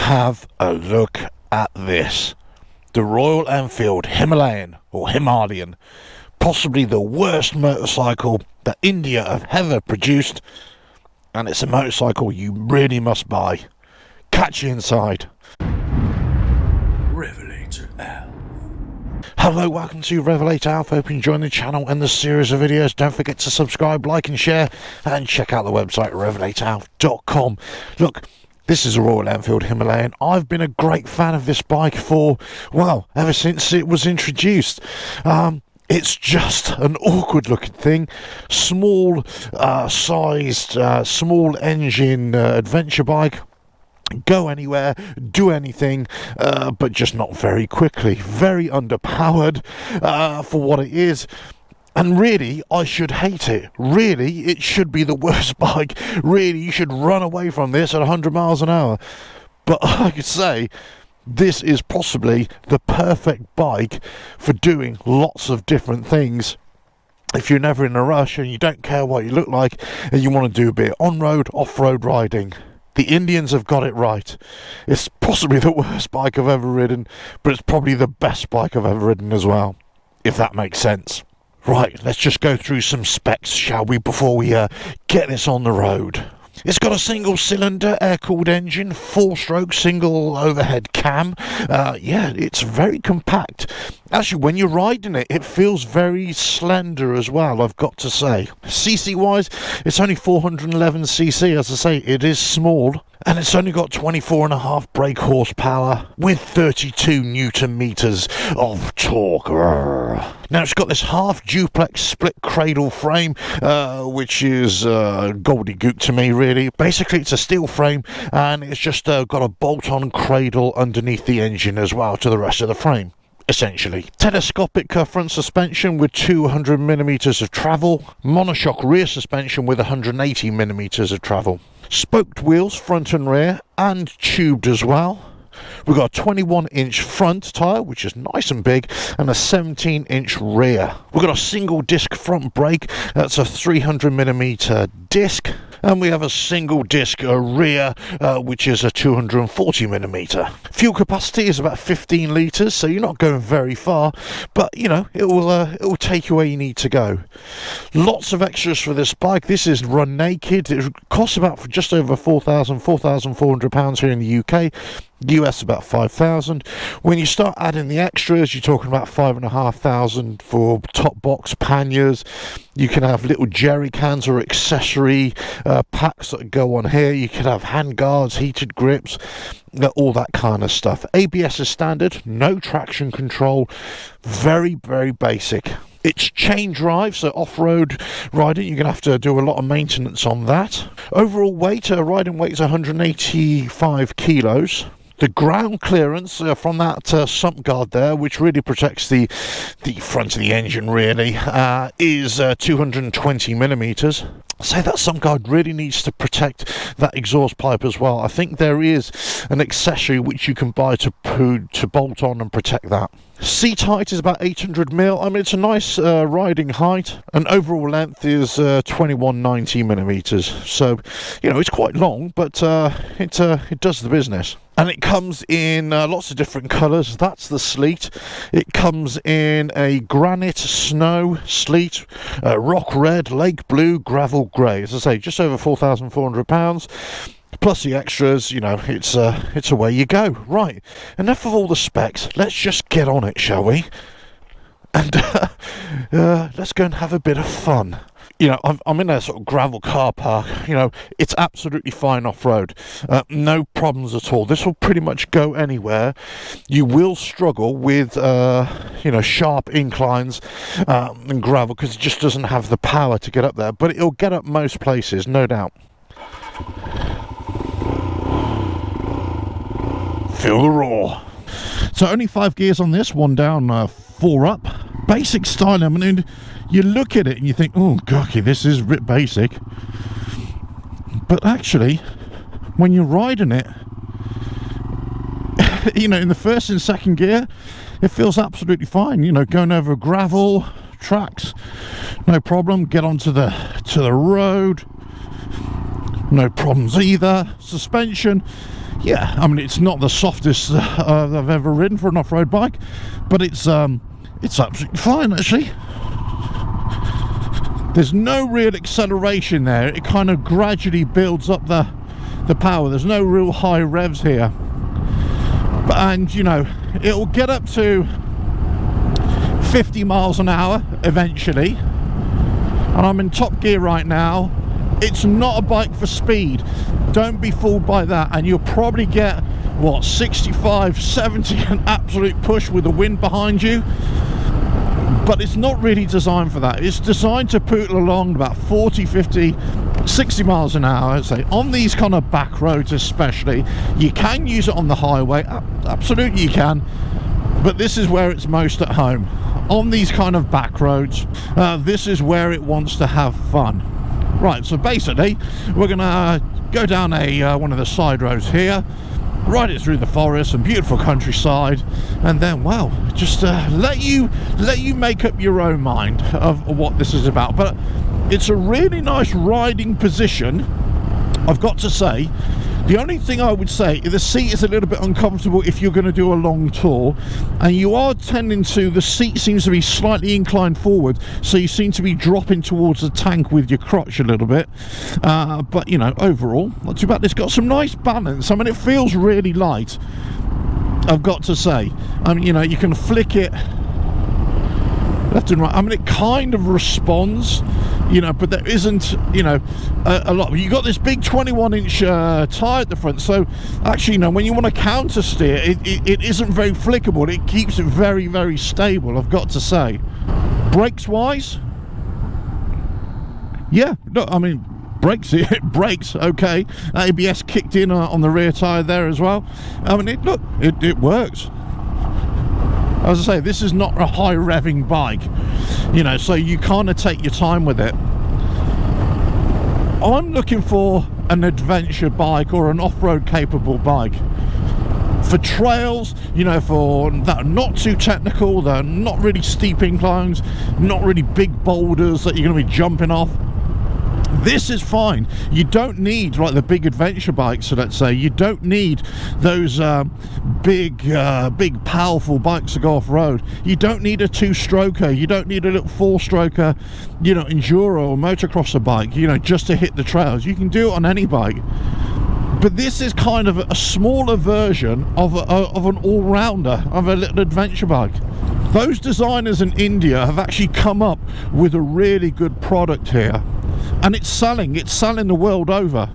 Have a look at this. The Royal Enfield Himalayan, or Himalayan, possibly the worst motorcycle that India have ever produced, and it's a motorcycle you really must buy. Catch you inside. RevelatorAlf. Hello, welcome to RevelatorAlf. Hope you enjoy the channel and the series of videos. Don't forget to subscribe, like and share, and check out the website RevelatorAlf.com. Look, this is a Royal Enfield Himalayan. I've been a great fan of this bike for, well, ever since it was introduced. It's just an awkward looking thing. Small sized, small engine adventure bike. Go anywhere, do anything, but just not very quickly. Very underpowered for what it is. And really, I should hate it. Really, it should be the worst bike. Really, you should run away from this at 100 miles an hour. But I could say, this is possibly the perfect bike for doing lots of different things. If you're never in a rush and you don't care what you look like and you want to do a bit of on-road, off-road riding. The Indians have got it right. It's possibly the worst bike I've ever ridden, but it's probably the best bike I've ever ridden as well, if that makes sense. Right, let's just go through some specs, shall we, before we get this on the road. It's got a single-cylinder air-cooled engine, 4-stroke single overhead cam. Yeah, it's very compact. Actually, when you're riding it, it feels very slender as well, I've got to say. CC-wise, it's only 411cc. As I say, it is small. And it's only got 24.5 brake horsepower with 32 newton meters of torque. Now it's got this half duplex split cradle frame, which is gobbledygook to me, really. Basically, it's a steel frame, and it's just got a bolt-on cradle underneath the engine as well to the rest of the frame. Essentially, telescopic front suspension with 200mm of travel, monoshock rear suspension with 180mm of travel, spoked wheels front and rear, and tubed as well. We've got a 21-inch front tyre, which is nice and big, and a 17-inch rear. We've got a single disc front brake, that's a 300mm disc. And we have a single disc rear, which is a 240mm. Fuel capacity is about 15 litres, so you're not going very far, but you know, it will take you where you need to go. Lots of extras for this bike. This is run naked. It costs about just over £4,400 here in the UK. US about 5,000. When you start adding the extras, you're talking about 5,500 for top box panniers. You can have little jerry cans or accessory packs that go on here. You can have hand guards, heated grips, all that kind of stuff. ABS is standard, no traction control, very, very basic. It's chain drive, so off-road riding, you're going to have to do a lot of maintenance on that. Overall weight, riding weight is 185 kilos. The ground clearance from that sump guard there, which really protects the front of the engine really, is 220mm. So that sump guard really needs to protect that exhaust pipe as well. I think there is an accessory which you can buy to bolt on and protect that. Seat height is about 800mm. I mean, it's a nice riding height, and overall length is 2190mm. So, you know, it's quite long, but it does the business. And it comes in lots of different colours. That's the sleet. It comes in a granite, snow, sleet, rock red, lake blue, gravel grey. As I say, just over £4,400. Plus the extras, you know, it's away you go. Right, enough of all the specs. Let's just get on it, shall we? And let's go and have a bit of fun. You know, I'm in a sort of gravel car park. You know, it's absolutely fine off-road. No problems at all. This will pretty much go anywhere. You will struggle with, you know, sharp inclines and gravel because it just doesn't have the power to get up there. But it'll get up most places, no doubt. Feel the roar. So only 5 gears on this, 1 down, 4 up. Basic style. I mean, you look at it and you think, oh, gocky, this is a bit basic. But actually, when you're riding it, you know, in the first and second gear, it feels absolutely fine. You know, going over gravel tracks, no problem. Get onto the road, no problems either. Suspension, yeah, I mean, it's not the softest I've ever ridden for an off-road bike, but it's absolutely fine, actually. There's no real acceleration there. It kind of gradually builds up the power. There's no real high revs here. And, you know, it'll get up to 50 miles an hour eventually. And I'm in top gear right now. It's not a bike for speed. Don't be fooled by that. And you'll probably get, what, 65, 70, an absolute push with the wind behind you. But it's not really designed for that. It's designed to poodle along about 40, 50, 60 miles an hour, say, on these kind of back roads especially. You can use it on the highway, absolutely you can, but this is where it's most at home. On these kind of back roads, this is where it wants to have fun. Right, so basically, we're gonna go down one of the side roads here, ride it through the forest and beautiful countryside, and then, well, just let you make up your own mind of what this is about. But it's a really nice riding position, I've got to say. The only thing I would say is the seat is a little bit uncomfortable if you're going to do a long tour, and you are tending to, the seat seems to be slightly inclined forward, so you seem to be dropping towards the tank with your crotch a little bit, but you know, overall not too bad. It's got some nice balance. I mean, it feels really light, I've got to say. I mean, you know, you can flick it left and right. I mean, it kind of responds, you know, but there isn't, you know, a lot. You got this big 21-inch tyre at the front, so actually, you know, when you want to counter steer, it isn't very flickable. It keeps it very, very stable, I've got to say. Brakes wise, yeah, no, I mean, brakes, it brakes okay. ABS kicked in on the rear tyre there as well. I mean, it works. As I say, this is not a high revving bike, you know, so you kind of take your time with it. I'm looking for an adventure bike or an off-road capable bike for trails, you know, for that are not too technical, that are not really steep inclines, not really big boulders that you're going to be jumping off. This is fine. You don't need, like the big adventure bikes, so let's say, you don't need those big powerful bikes to go off-road. You don't need a two-stroker. You don't need a little four-stroker, you know, enduro or motocrosser bike, you know, just to hit the trails. You can do it on any bike. But this is kind of a smaller version of an all-rounder, of a little adventure bike. Those designers in India have actually come up with a really good product here. And it's selling the world over.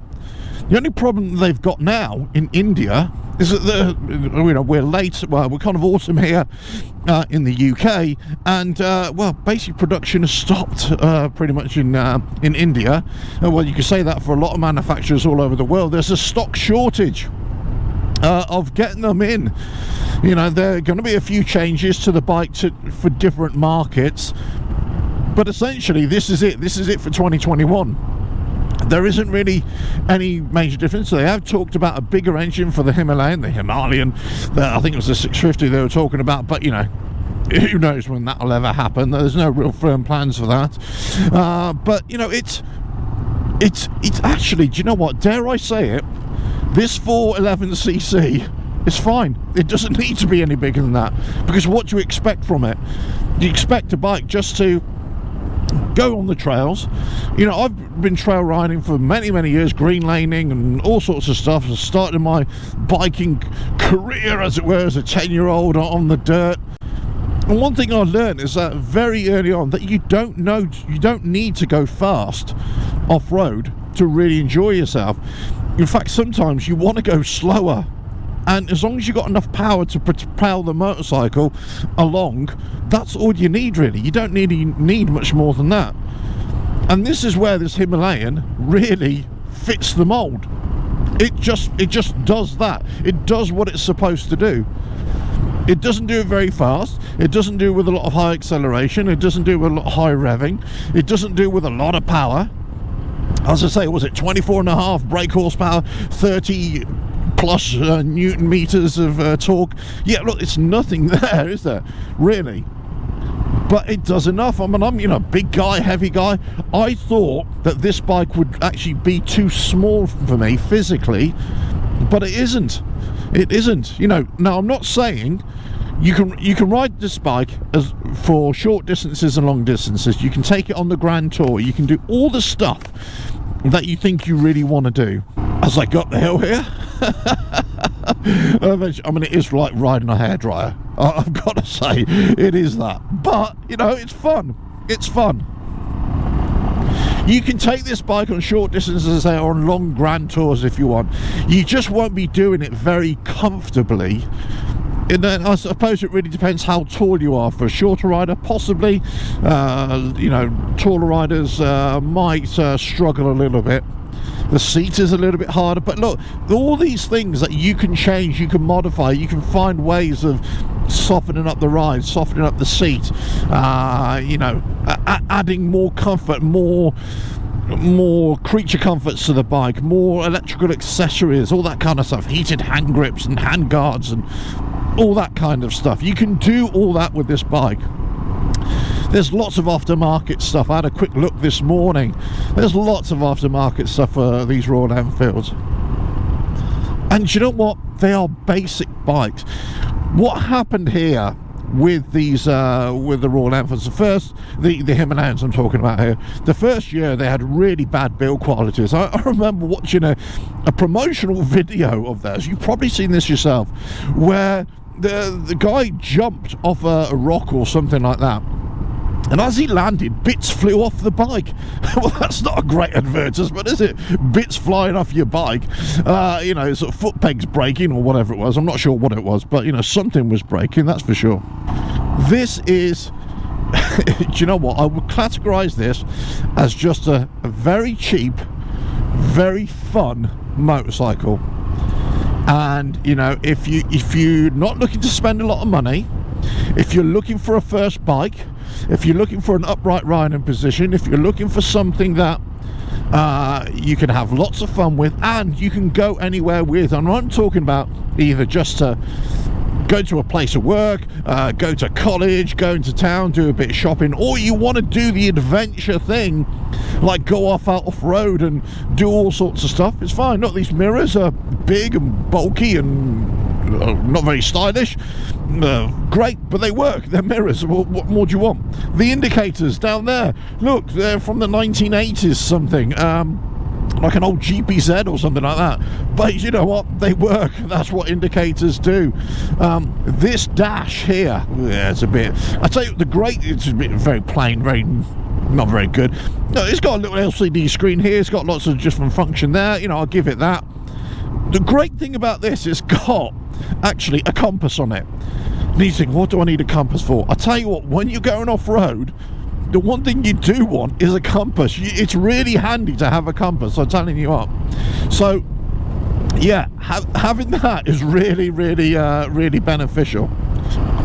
The only problem they've got now in India is that you know, we're late, well, we're kind of autumn here in the UK, and well, basic production has stopped pretty much in India. Well, you can say that for a lot of manufacturers all over the world. There's a stock shortage of getting them in. You know, there are going to be a few changes to the bike for different markets. But essentially, this is it for 2021. There isn't really any major difference. They have talked about a bigger engine for the Himalayan. I think it was the 650 they were talking about, but you know, who knows when that'll ever happen. There's no real firm plans for that. But you know, it's actually, do you know what? Dare I say it? This 411cc is fine. It doesn't need to be any bigger than that, because what do you expect from it? You expect a bike just to go on the trails. You know, I've been trail riding for many years, green laning and all sorts of stuff. I started my biking career, as it were, as a 10-year-old on the dirt. And one thing I learned is that very early on, that you don't need to go fast off-road to really enjoy yourself. In fact, sometimes you want to go slower, and as long as you've got enough power to propel the motorcycle along, that's all you need, really. You don't need much more than that. And this is where this Himalayan really fits the mold. It just does that. It does what it's supposed to do. It doesn't do it very fast. It doesn't do it with a lot of high acceleration. It doesn't do it with a lot of high revving. It doesn't do it with a lot of power. As I say, was it 24.5 brake horsepower, 30 plus newton meters of torque? Yeah, look, it's nothing there, is there, really? But it does enough. I mean, I'm, you know, big guy, heavy guy. I thought that this bike would actually be too small for me physically, But it isn't. It isn't. You know, now I'm not saying you can ride this bike as for short distances and long distances. You can take it on the Grand Tour. You can do all the stuff that you think you really want to do. As I got the hill here, I mean, it is like riding a hairdryer. I've got to say, it is that. But, you know, it's fun. It's fun. You can take this bike on short distances or on long Grand Tours if you want. You just won't be doing it very comfortably. And then I suppose it really depends how tall you are. For a shorter rider, possibly. You know, taller riders might struggle a little bit. The seat is a little bit harder, but look, all these things that you can change, you can modify, you can find ways of softening up the ride, softening up the seat, you know, adding more comfort, more creature comforts to the bike, more electrical accessories, all that kind of stuff, heated hand grips and hand guards and all that kind of stuff. You can do all that with this bike. There's lots of aftermarket stuff. I had a quick look this morning. There's lots of aftermarket stuff for these Royal Enfields. And you know what? They are basic bikes. What happened here with these, with the Royal Enfields, the Himalayans I'm talking about here, the first year they had really bad build qualities. I remember watching a promotional video of theirs. You've probably seen this yourself, where the guy jumped off a rock or something like that. And as he landed, bits flew off the bike. Well, that's not a great advertisement, is it? Bits flying off your bike. You know, sort of foot pegs breaking or whatever it was. I'm not sure what it was, but, you know, something was breaking, that's for sure. This is... do you know what? I would categorise this as just a very cheap, very fun motorcycle. And, you know, if you're not looking to spend a lot of money, if you're looking for a first bike, if you're looking for an upright riding position, if you're looking for something that you can have lots of fun with and you can go anywhere with, and I'm talking about either just to go to a place of work, go to college, go into town, do a bit of shopping, or you want to do the adventure thing, like go off-road and do all sorts of stuff, it's fine. Look, these mirrors are big and bulky and not very stylish. Great, but they work. They're mirrors. What more do you want? The indicators down there, look, they're from the 1980s something, like an old GPZ or something like that. But you know what? They work. That's what indicators do. This dash here, yeah, it's a bit... I tell you, it's a bit very plain, very not very good. No, it's got a little LCD screen here. It's got lots of different function there. You know, I'll give it that. The great thing about this, it's got actually a compass on it. And you think, what do I need a compass for? I tell you what, when you're going off-road, the one thing you do want is a compass. It's really handy to have a compass, I'm telling you what. So, yeah, having that is really, really, really beneficial.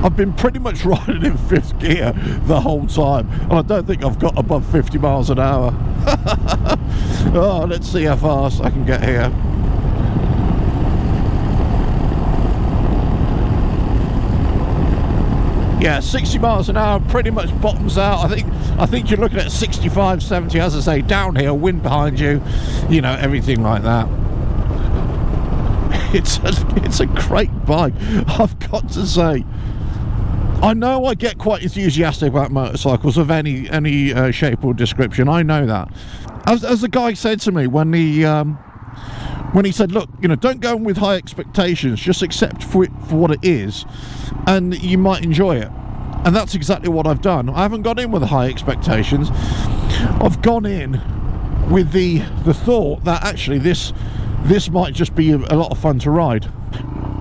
I've been pretty much riding in 5th gear the whole time, and I don't think I've got above 50 miles an hour. Oh, let's see how fast I can get here. Yeah, 60 miles an hour pretty much bottoms out. I think you're looking at 65, 70, as I say, downhill, wind behind you, you know, everything like that. It's a great bike, I've got to say. I know I get quite enthusiastic about motorcycles of any shape or description. I know that. As the guy said to me when he said, look, you know, don't go in with high expectations, just accept for what it is, and you might enjoy it. And that's exactly what I've done. I haven't gone in with high expectations. I've gone in with the thought that actually this might just be a lot of fun to ride.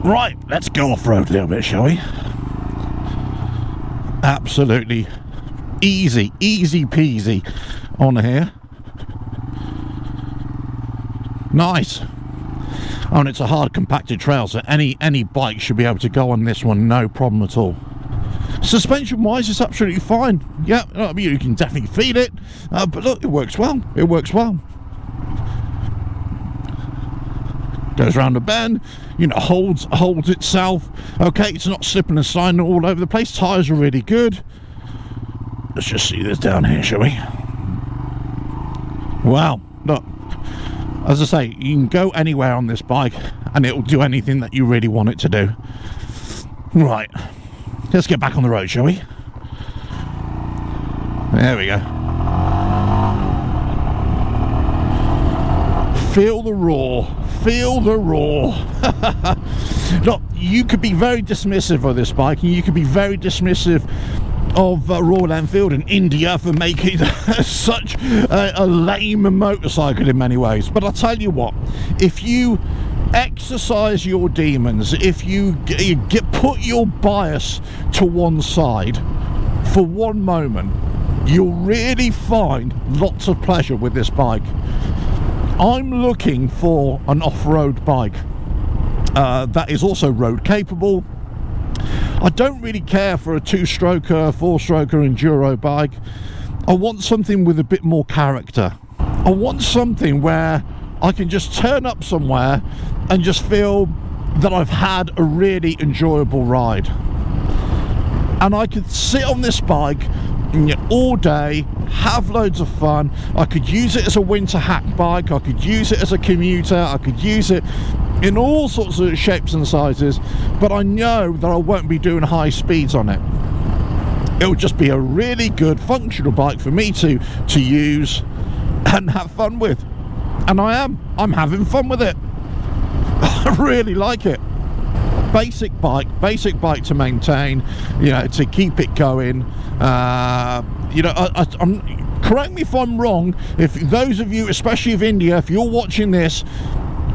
Right, let's go off-road a little bit, shall we? Absolutely easy peasy on here. Nice. Oh, and it's a hard compacted trail, so any bike should be able to go on this one, no problem at all. Suspension wise, it's absolutely fine. Yeah, I mean, you can definitely feel it, but look, it works well. It works well. Goes around the bend, you know, holds itself. Okay, it's not slipping and sliding all over the place. Tyres are really good. Let's just see this down here, shall we? Wow, look. As I say, you can go anywhere on this bike and it'll do anything that you really want it to do. Right, let's get back on the road, shall we? There we go. Feel the roar. Feel the roar. Look, you could be very dismissive of this bike, and you could be very dismissive of Royal Enfield and India for making such a lame motorcycle in many ways. But I'll tell you what, if you exercise your demons, if you put your bias to one side for one moment, you'll really find lots of pleasure with this bike. I'm looking for an off-road bike that is also road capable. I don't really care for a two-stroker, four-stroker enduro bike. I want something with a bit more character. I want something where I can just turn up somewhere and just feel that I've had a really enjoyable ride. And I could sit on this bike all day, have loads of fun. I could use it as a winter hack bike, I could use it as a commuter, I could use it in all sorts of shapes and sizes, but I know that I won't be doing high speeds on it. It'll just be a really good functional bike for me to use and have fun with. And I'm having fun with it. I really like it. Basic bike to maintain, you know, to keep it going. You know, I'm correct me if I'm wrong. If those of you, especially of India, if you're watching this,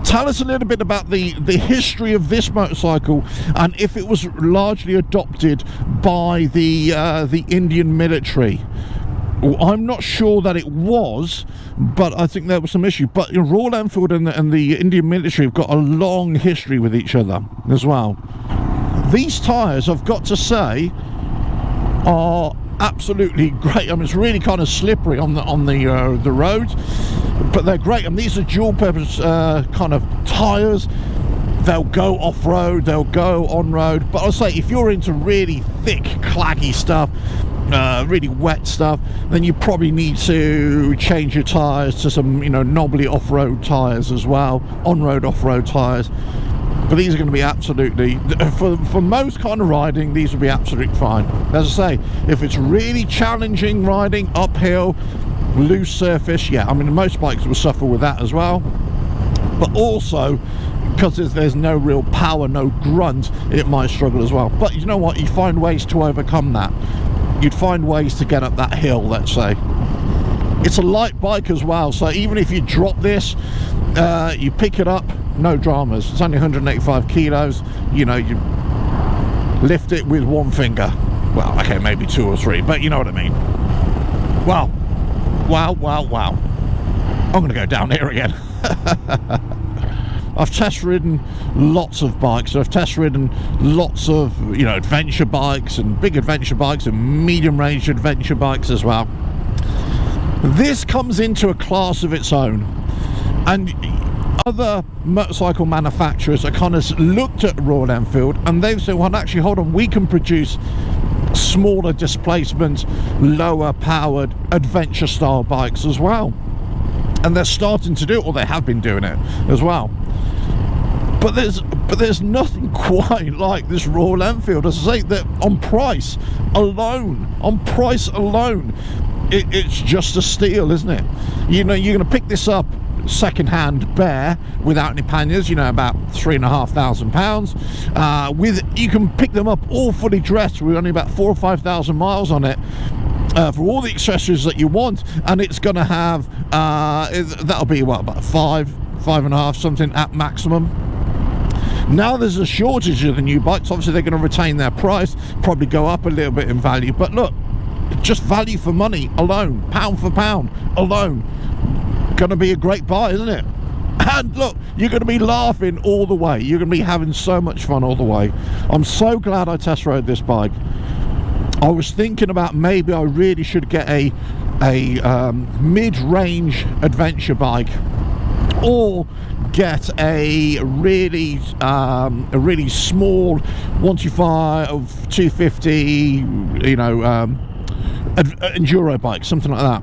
tell us a little bit about the history of this motorcycle and if it was largely adopted by the Indian military. Well, I'm not sure that it was, but I think there was some issue. But Royal Enfield and the Indian military have got a long history with each other as well. These tyres, I've got to say, are absolutely great. I mean, it's really kind of slippery on the roads, but they're great. And these are dual-purpose kind of tyres. They'll go off-road, they'll go on-road. But I'll say, if you're into really thick, claggy stuff, really wet stuff, then you probably need to change your tyres to some, you know, knobbly off-road tyres as well, on-road, off-road tyres. But these are going to be absolutely, for most kind of riding, these will be absolutely fine. As I say, if it's really challenging riding, uphill, loose surface, yeah, I mean, most bikes will suffer with that as well. But also, because there's no real power, no grunt, it might struggle as well. But you know what, you find ways to overcome that. You'd find ways to get up that hill, let's say. It's a light bike as well, so even if you drop this, you pick it up, no dramas. It's only 185 kilos, you know, you lift it with one finger. Well, okay, maybe two or three, but you know what I mean. Wow. Wow. I'm gonna go down here again. I've test ridden lots of bikes. I've test ridden lots of, you know, adventure bikes and big adventure bikes and medium range adventure bikes as well. This comes into a class of its own, and other motorcycle manufacturers are kind of looked at Royal Enfield and they've said, well, actually, hold on, we can produce smaller displacement, lower powered adventure style bikes as well. And they're starting to do it, or they have been doing it as well. But there's nothing quite like this Royal Enfield. As I say, that on price alone, it's just a steal, isn't it? You know, you're going to pick this up second-hand bare without any panniers, you know, about £3,500. With you can pick them up all fully dressed with only about 4,000 or 5,000 miles on it. For all the accessories that you want, and it's going to have that'll be what, about 5.5 something at maximum. Now there's a shortage of the new bikes. Obviously they're going to retain their price, probably go up a little bit in value, but look, just value for money alone, pound for pound alone, going to be a great buy, isn't it? And look, you're going to be laughing all the way, you're going to be having so much fun all the way. I'm so glad I test rode this bike. I was thinking about maybe I really should get a mid-range adventure bike, or get a really small 125, 250, you know, enduro bike, something like that.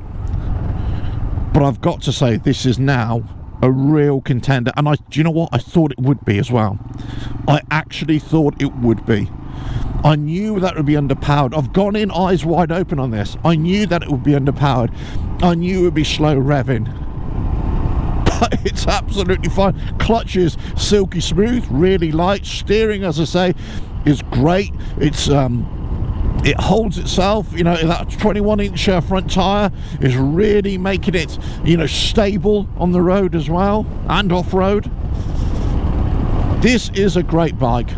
But I've got to say, this is now a real contender. And do you know what? I thought it would be as well. I actually thought it would be. I knew that it would be underpowered. I've gone in eyes wide open on this. I knew that it would be underpowered. I knew it would be slow revving. But it's absolutely fine. Clutch is silky smooth, really light. Steering, as I say, is great. It's it holds itself. You know, that 21-inch front tyre is really making it, you know, stable on the road as well, and off-road. This is a great bike.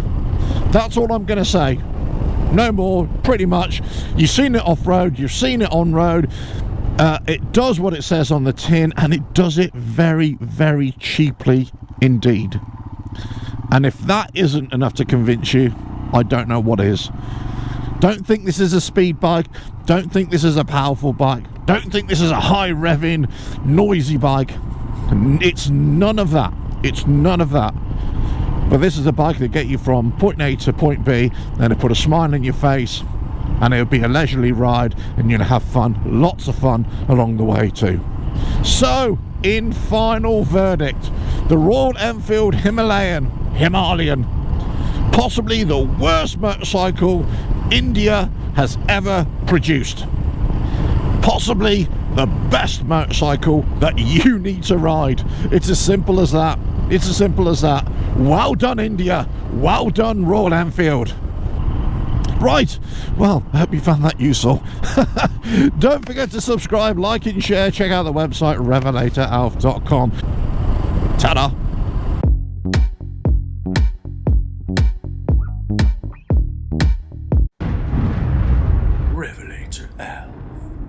That's all I'm going to say. No more, pretty much. You've seen it off-road, you've seen it on-road. It does what it says on the tin, and it does it very, very cheaply indeed. And if that isn't enough to convince you, I don't know what is. Don't think this is a speed bike. Don't think this is a powerful bike. Don't think this is a high revving, noisy bike. It's none of that. It's none of that. But this is a bike that get you from point A to point B, and it put a smile on your face, and it'll be a leisurely ride, and you'll have fun, lots of fun along the way too. So, in final verdict, the Royal Enfield Himalayan, possibly the worst motorcycle India has ever produced. Possibly the best motorcycle that you need to ride. It's as simple as that. It's as simple as that. Well done, India. Well done, Royal Enfield. Right, well, I hope you found that useful. Don't forget to subscribe, like and share. Check out the website RevelatorAlf.com. Ta-da.